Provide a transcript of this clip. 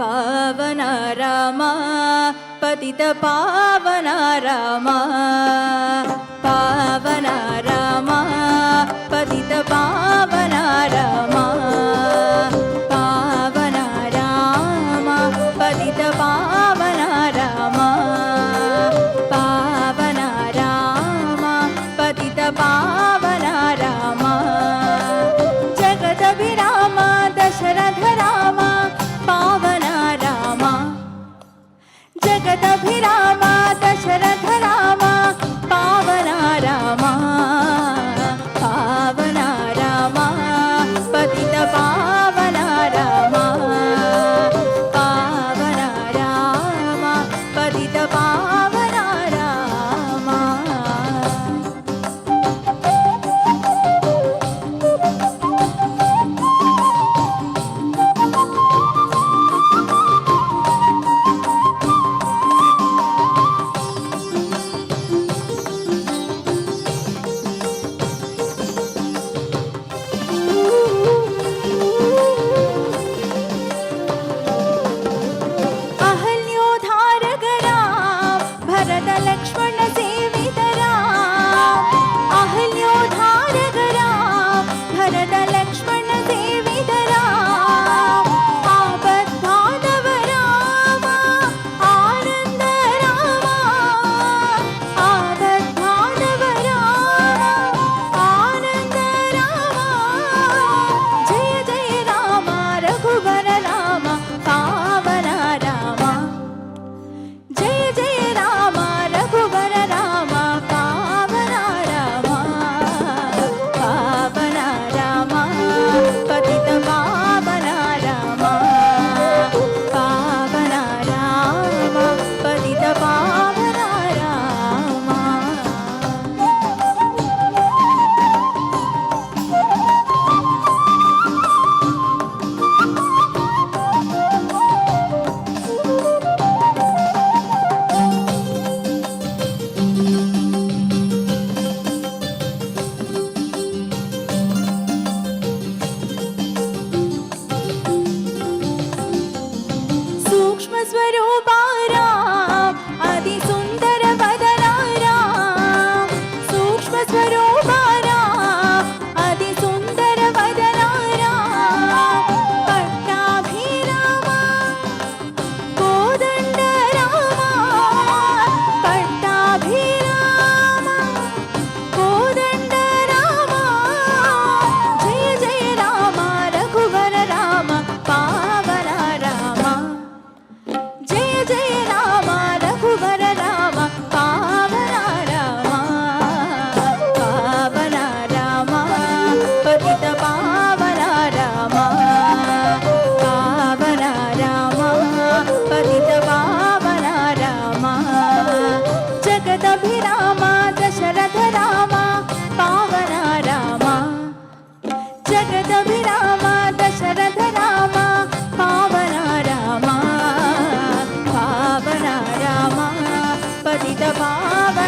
पावन राम पतित पावन राम पावन राम पतित पावन राम पावन राम पतित पावन राम पावन राम पतित पावन राम जगदभिराम दशरथ राम पावन राम जगदभिराम दशरथ राम पावन राम पावन राम पतित पावन राम पावन राम पतित पावन राम जगदभिराम दशरथ राम पावन राम जगदभिराम दशरथ राम पावन राम पावन राम पतित पावन